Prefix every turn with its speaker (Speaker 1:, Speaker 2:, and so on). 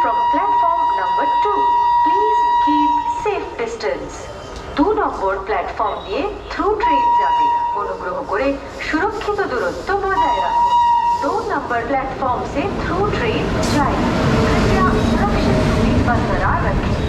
Speaker 1: from platform number 2. Please keep safe distance. 2 number platform দিয়ে through train যাবে। অনুগ্রহ করে সুরক্ষিত দূরত্ব বজায় রাখুন। 2 नंबर प्लेटफॉर्म से थ्रू ट्रेन जाएगी। कृपया सुरक्षित दूरी बरकरार रखें।